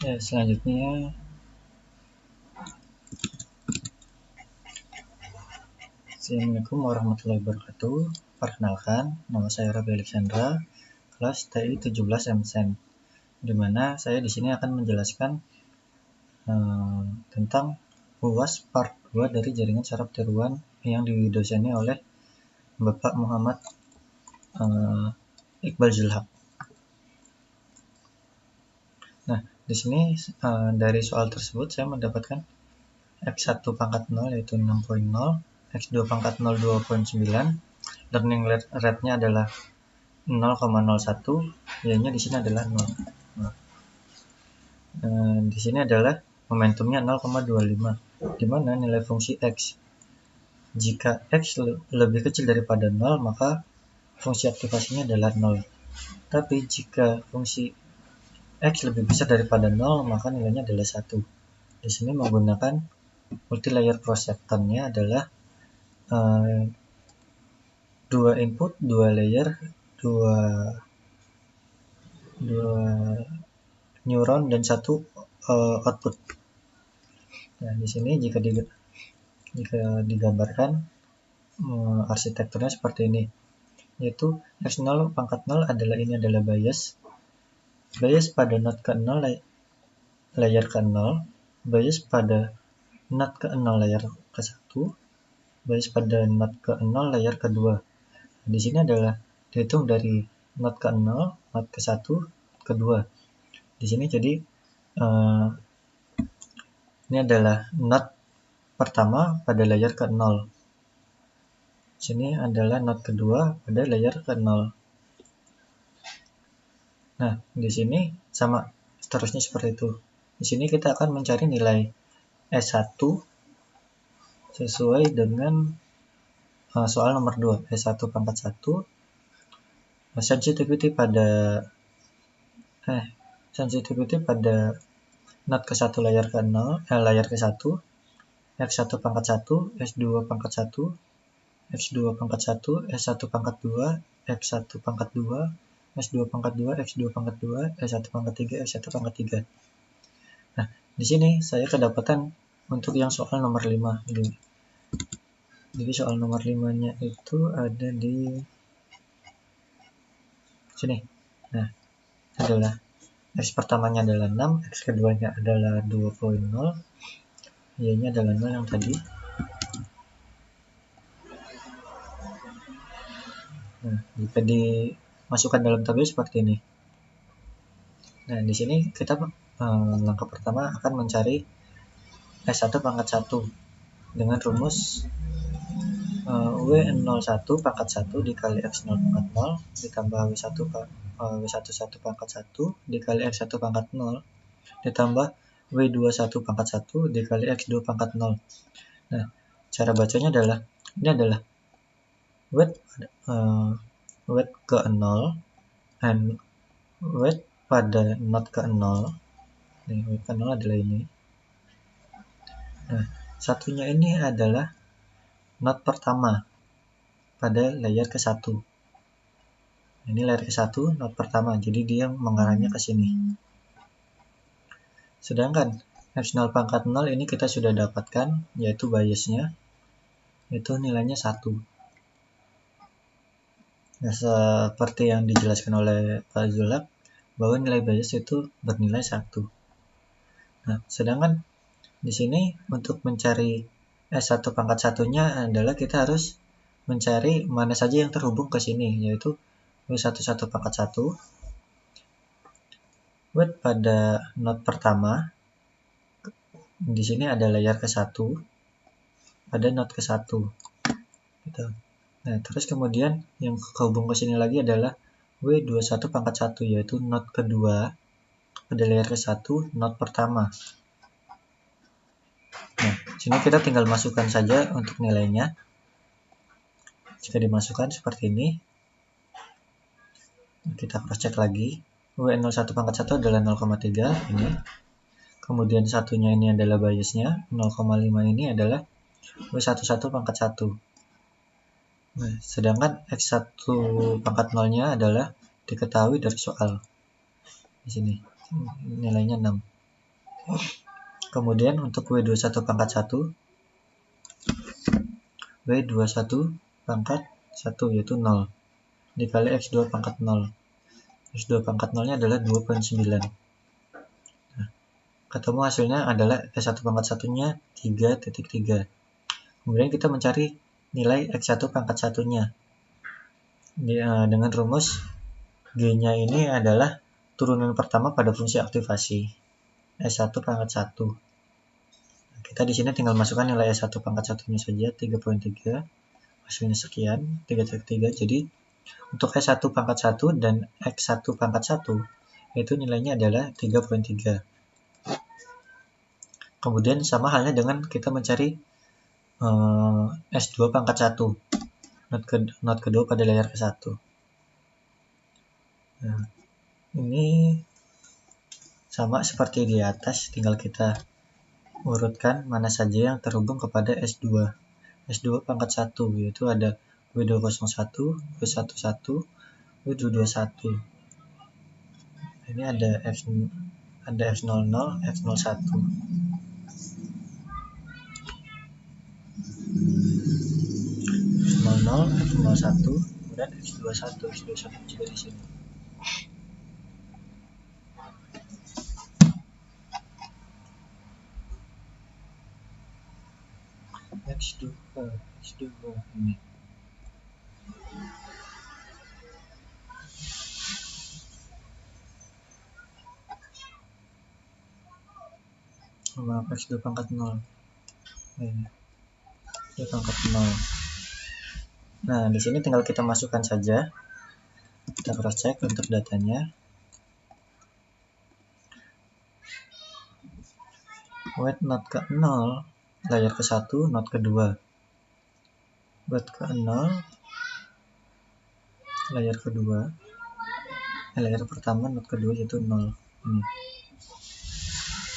Ya, selanjutnya Assalamualaikum warahmatullahi wabarakatuh. Perkenalkan, nama saya Rabi Alexandra, kelas TI 17 MSen. Di mana saya di sini akan menjelaskan tentang UAS Part 2 dari jaringan saraf tiruan yang didoseni oleh Bapak Muhammad Iqbal Zulhaq. Nah, di sini dari soal tersebut saya mendapatkan X1 pangkat 0 yaitu 6.0, X2 pangkat 0 2.9, learning rate-nya adalah 0,01, y-nya di sini adalah 0. Nah, di sini adalah momentumnya 0,25, di mana nilai fungsi X. Jika X lebih kecil daripada 0, maka fungsi aktivasinya adalah 0. Tapi jika fungsi X lebih besar daripada 0, maka nilainya adalah 1. Di sini menggunakan multilayer proceptonnya adalah 2 input, 2 layer, 2 neuron dan 1 output. Nah, di sini jika digambarkan arsitekturnya seperti ini, yaitu X0 pangkat 0 adalah bias pada node ke-0 layer ke-0, bias pada node ke-0 layer ke-1, bias pada node ke-0 layer ke-2. Di sini adalah dihitung dari node ke-0, node ke-1, ke-2. Di sini jadi ini adalah node pertama pada layer ke-0. Sini adalah node kedua pada layer ke-0. Nah, di sini sama seterusnya seperti itu. Di sini kita akan mencari nilai S1 sesuai dengan soal nomor 2, S1 pangkat 1, sensitivity pada node ke-1 layer ke-0, layer ke-1, X1 pangkat 1, S2 pangkat 1, X2 pangkat 1, S1 pangkat 2, X1 pangkat 2, S2 pangkat 2, X2 pangkat 2, S1 pangkat 3, S1 pangkat 3. Nah, di sini saya kedapatan untuk yang soal nomor 5 ini. Jadi soal nomor 5-nya itu ada di sini. Nah, adalah X pertamanya adalah 6, X keduanya adalah 2.0, Y-nya adalah 0 yang tadi. Nah, jika dimasukkan dalam tabel seperti ini. Nah, di sini kita langkah pertama akan mencari S1 pangkat 1 dengan rumus W01 pangkat 1 dikali X0 pangkat 0 ditambah W11 pangkat 1 dikali X1 pangkat 0 ditambah W21 pangkat 1 dikali X2 pangkat 0. Nah, cara bacanya adalah ini adalah weight ke 0 and weight pada node ke 0. Nih, weight ke 0 adalah ini. Nah, satunya ini adalah node pertama pada layer ke-1. Ini layer ke-1, node pertama, jadi dia mengarahnya ke sini. Sedangkan X0 pangkat 0 ini kita sudah dapatkan, yaitu biasnya, itu nilainya 1. Nah, seperti yang dijelaskan oleh Pak Zulhaq, bahwa nilai bias itu bernilai 1. Nah, sedangkan di sini untuk mencari S1 pangkat 1-nya adalah kita harus mencari mana saja yang terhubung ke sini, yaitu W11 pangkat 1, weight pada node pertama, di sini ada layer ke-1, ada node ke-1. Gitu. Nah, terus kemudian yang kehubung ke sini lagi adalah W21 pangkat 1, yaitu node kedua pada layer ke-1, node pertama. Nah, sini kita tinggal masukkan saja untuk nilainya. Jika dimasukkan seperti ini, kita cross check lagi. W01 pangkat 1 adalah 0,3 ini. Kemudian satunya ini adalah biasnya, 0,5 ini adalah W11 pangkat 1. Nah, sedangkan X1 pangkat 0-nya adalah diketahui dari soal. Di sini nilainya 6. Kemudian untuk W21 pangkat 1, W21 pangkat 1 yaitu 0 dikali X2 pangkat 0. X2 pangkat 0-nya adalah 2,9. Nah, ketemu hasilnya adalah S1 pangkat 1-nya 3,3. Kemudian kita mencari nilai X1 pangkat 1-nya. Dengan rumus G-nya ini adalah turunan pertama pada fungsi aktivasi S1 pangkat 1. Kita di sini tinggal masukkan nilai S1 pangkat 1-nya saja, 3,3. Hasilnya sekian, 3,3. Jadi untuk S1 pangkat 1 dan X1 pangkat 1 itu nilainya adalah 3,3. Kemudian sama halnya dengan kita mencari S2 pangkat 1, not kedua pada layar ke-1. Nah, ini sama seperti di atas, tinggal kita urutkan mana saja yang terhubung kepada S2. S2 pangkat 1 yaitu ada W201, W11, W221. Ini ada F00, F01. F00, F01, kemudian X21 juga di sini. X2 ini. Maaf, X2 pangkat 0. Ini. X2 pangkat 0. Nah, di sini tinggal kita masukkan saja. Kita cross check untuk datanya. Wait not ke 0, layar ke 1, not ke 2. Wait ke 0, layar kedua. Layar pertama, not kedua yaitu 0. Ini.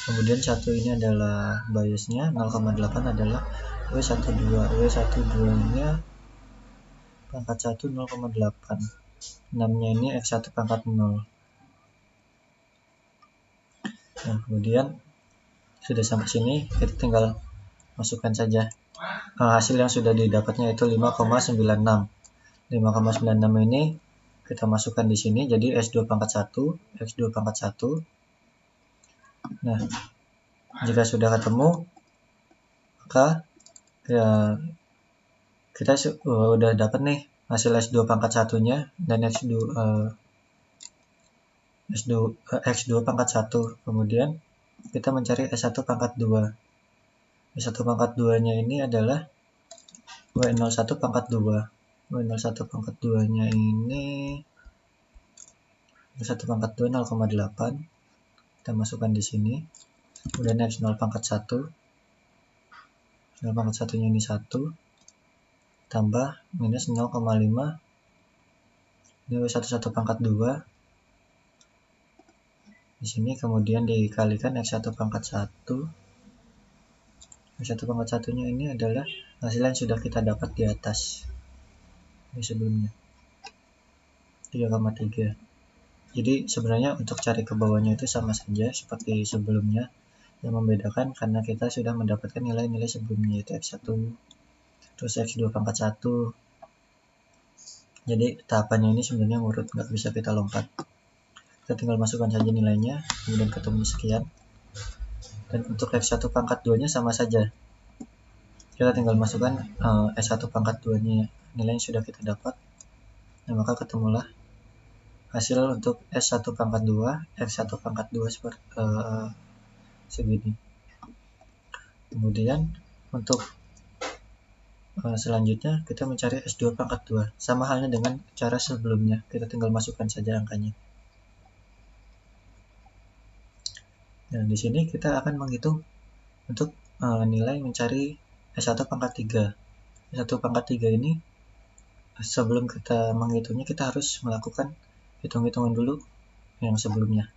Kemudian 1 ini adalah biasnya, 0,8 adalah W12. W12-nya pangkat 1 0,8. 6-nya ini X1 pangkat 0. Nah, kemudian sudah sampai sini, kita tinggal masukkan saja hasil yang sudah didapatnya itu 5,96. 5,96 ini kita masukkan di sini, jadi S2 pangkat 1, X2 pangkat 1. Nah, jika sudah ketemu, maka ya, kita udah dapat nih hasil S2 pangkat 1-nya dan X2 pangkat 1. Kemudian kita mencari S1 pangkat 2. S1 pangkat 2-nya ini adalah W01 pangkat 2. W01 pangkat 2-nya ini W1 pangkat 2 0,8. Kita masukkan di sini. Kemudian X0 pangkat 1. X0 pangkat 1-nya ini 1. Tambah minus 0,5. Ini W11 pangkat 2. Di sini kemudian dikalikan X1 pangkat 1. X1 pangkat 1-nya ini adalah hasil yang sudah kita dapat di atas. Ini sebelumnya. 3,3. Jadi sebenarnya untuk cari ke bawahnya itu sama saja seperti sebelumnya. Yang membedakan karena kita sudah mendapatkan nilai-nilai sebelumnya, yaitu X1, terus X2 pangkat 1. Jadi tahapannya ini sebenarnya urut, nggak bisa kita lompat. Kita tinggal masukkan saja nilainya, kemudian ketemu sekian. Dan untuk X1 pangkat 2-nya sama saja. Kita tinggal masukkan S1 pangkat 2-nya, nilai yang sudah kita dapat. Nah, maka ketemulah hasil untuk S1 pangkat 2, X1 pangkat 2 seperti segini. Kemudian untuk selanjutnya kita mencari S2 pangkat 2. Sama halnya dengan cara sebelumnya, kita tinggal masukkan saja angkanya. Nah, di sini kita akan menghitung untuk nilai mencari S1 pangkat 3. S1 pangkat 3 ini sebelum kita menghitungnya kita harus melakukan hitung-hitungan dulu yang sebelumnya.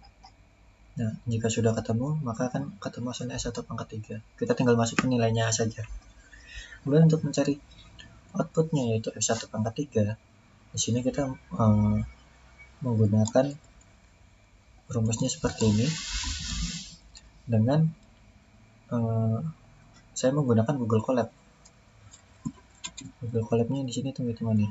Nah, jika sudah ketemu, maka akan ketemu hasilnya S1 pangkat 3. Kita tinggal masukin nilainya saja. Kemudian untuk mencari outputnya yaitu F1 pangkat 3, di sini kita menggunakan rumusnya seperti ini. dengan saya menggunakan Google Colab. Google Colab-nya di sini teman-teman nih.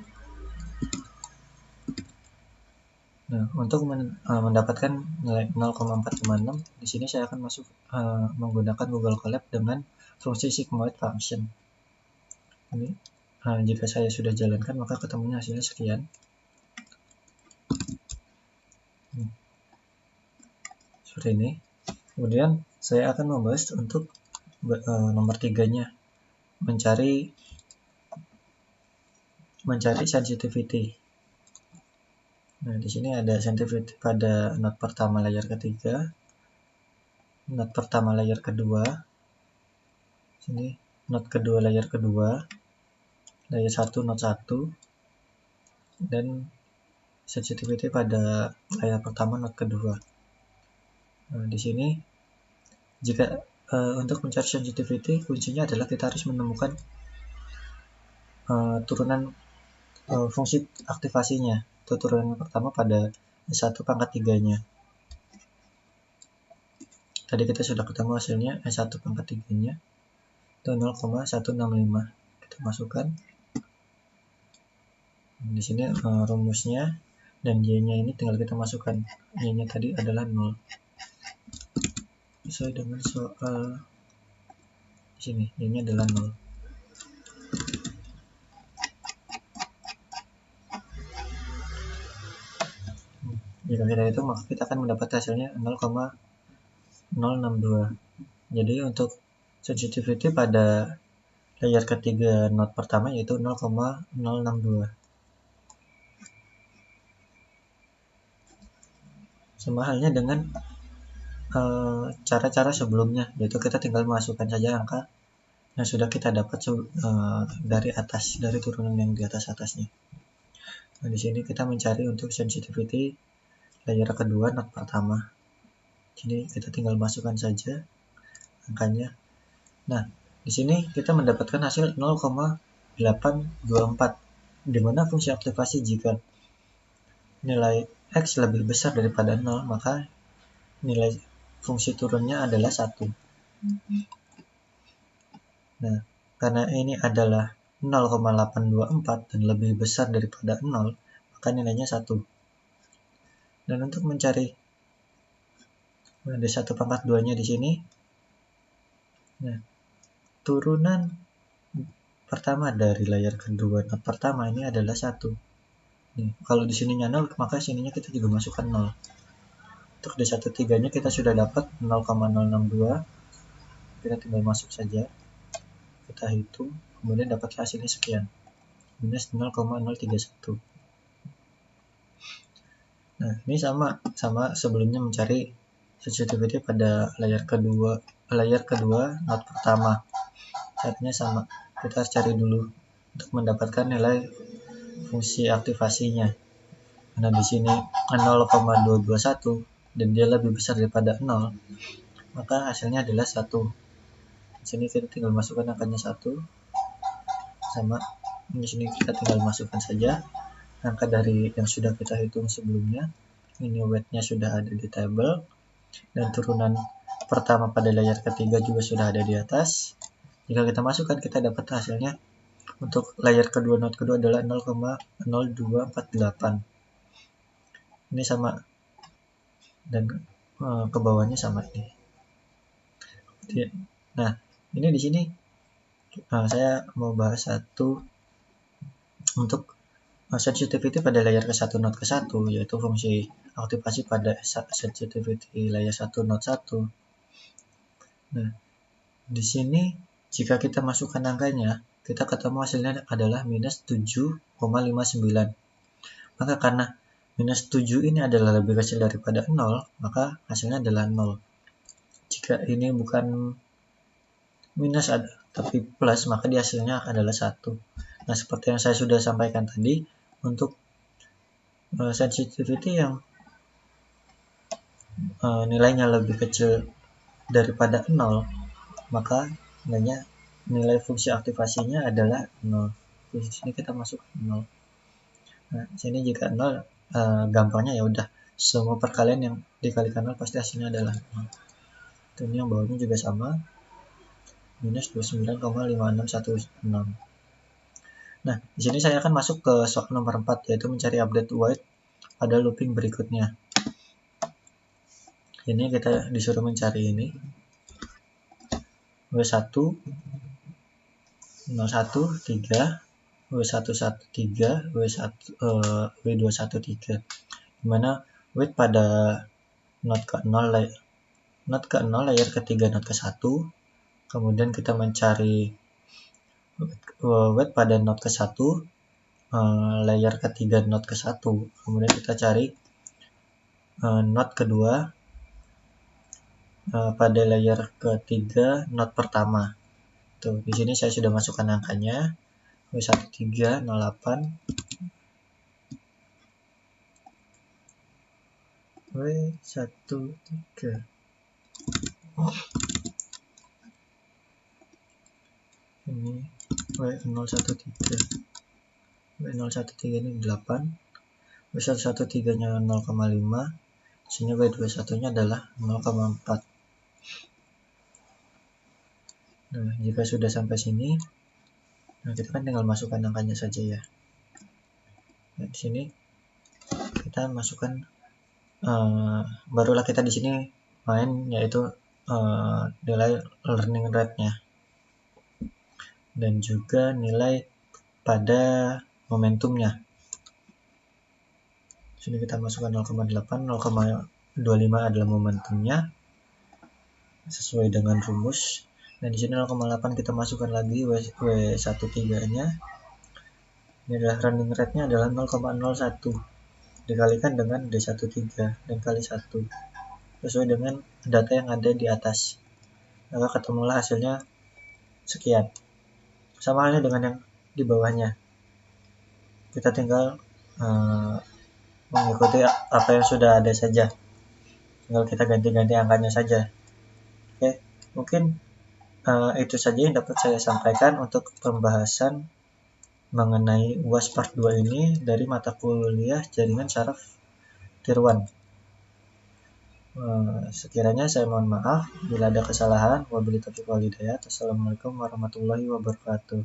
Nah, untuk mendapatkan nilai 0,456, di sini saya akan masuk menggunakan Google Colab dengan fungsi sigmoid function. Ini jika saya sudah jalankan, maka ketemunya hasilnya sekian. Seperti ini. Kemudian saya akan membahas untuk nomor 3-nya, mencari sensitivity. Nah, di sini ada sensitivity pada not pertama layar ketiga, not pertama layar kedua, sini not kedua layar kedua, layar 1 not 1, dan sensitivity pada layar pertama not kedua. Nah, di sini jika untuk mencari sensitivity, kuncinya adalah kita harus menemukan turunan fungsi aktivasinya. Itu turunan pertama pada S1 pangkat 3-nya. Tadi kita sudah ketemu hasilnya S1 pangkat 3-nya itu 0,165. Kita masukkan. Di sini rumusnya, dan Y-nya ini tinggal kita masukkan. Y-nya tadi adalah 0. Sesuai dengan soal di sini, Y-nya adalah 0. Jika kita hitung, maka kita akan mendapat hasilnya 0,062. Jadi untuk sensitivity pada layar ketiga not pertama yaitu 0,062. Sama halnya dengan cara-cara sebelumnya, yaitu kita tinggal masukkan saja angka yang sudah kita dapat dari atas, dari turunan yang di atasnya. Nah, di sini kita mencari untuk sensitivity layar kedua not pertama. Jadi kita tinggal masukkan saja angkanya. Nah, di sini kita mendapatkan hasil 0,824, di mana fungsi aktivasi jika nilai X lebih besar daripada 0, maka nilai fungsi turunnya adalah 1. Nah, karena ini adalah 0,824 dan lebih besar daripada 0, maka nilainya 1. Dan untuk mencari D1 pangkat 2-nya di sini, nah, turunan pertama dari layar kedua not pertama ini adalah 1. Nih, kalau di sininya 0, maka sininya kita juga masukkan 0. Untuk D1 3-nya kita sudah dapat 0,062. Kita tinggal masuk saja. Kita hitung, kemudian dapat hasilnya sekian. Minus 0,031. Nah, ini sama sebelumnya mencari sensitivity pada layar kedua not pertama. Caranya sama. Kita harus cari dulu untuk mendapatkan nilai fungsi aktivasinya. Karena di sini 0,221 dan dia lebih besar daripada 0, maka hasilnya adalah 1. Di sini kita tinggal masukkan angkanya 1. Sama di sini kita tinggal masukkan saja angka dari yang sudah kita hitung sebelumnya. Ini weight-nya sudah ada di tabel, dan turunan pertama pada layar ketiga juga sudah ada di atas. Jika kita masukkan, kita dapat hasilnya untuk layar kedua not kedua adalah 0,0248. Ini sama, dan ke bawahnya sama ini. Nah, ini di sini saya mau bahas satu untuk sensitivity pada layar ke-1 not ke-1, yaitu fungsi aktivasi pada sensitivity layar 1 not 1. Nah, di sini jika kita masukkan angkanya, kita ketemu hasilnya adalah minus 7,59. Maka karena minus 7 ini adalah lebih kecil daripada 0, maka hasilnya adalah 0. Jika ini bukan minus tapi plus, maka di hasilnya adalah 1. Nah, seperti yang saya sudah sampaikan tadi, untuk sensitivity yang nilainya lebih kecil daripada 0, maka nilai fungsi aktivasinya adalah 0. Di sini kita masuk 0. Nah, sini jika 0, gampangnya ya udah semua perkalian yang dikalikan 0 pasti hasilnya adalah 0. Dan yang bawahnya juga sama, minus 29,5616. Nah, di sini saya akan masuk ke soal nomor 4, yaitu mencari update weight pada looping berikutnya. Ini kita disuruh mencari ini W1 013, W113, W213, dimana weight pada not ke-0 layer ketiga not ke-1, kemudian kita mencari weight pada not ke-1 layer ketiga not ke-1, kemudian kita cari not kedua pada layer ketiga not pertama. Tuh, di sini saya sudah masukkan angkanya W1308, W13. Ini W013. W013 ini 8. W113-nya 0,5. Sini W21-nya adalah 0,4. Nah, jika sudah sampai sini, nah kita kan tinggal masukkan angkanya saja ya. Nah, di sini kita masukkan, barulah kita di sini main, yaitu nilai learning rate-nya dan juga nilai pada momentumnya. Sini kita masukkan 0,8, 0,25 adalah momentumnya sesuai dengan rumus. Dan di sini 0,8 kita masukkan lagi W13-nya. Ini adalah running rate-nya adalah 0,01 dikalikan dengan D13 dan kali 1 sesuai dengan data yang ada di atas. Maka ketemulah hasilnya sekian. Sama halnya dengan yang di bawahnya. Kita tinggal mengikuti apa yang sudah ada saja. Tinggal kita ganti-ganti angkanya saja. Oke, mungkin itu saja yang dapat saya sampaikan untuk pembahasan mengenai UAS Part 2 ini dari mata kuliah Jaringan Saraf Tier 1. Sekiranya saya mohon maaf bila ada kesalahan. Wabillahi taufiq wal hidayah. Assalamualaikum warahmatullahi wabarakatuh.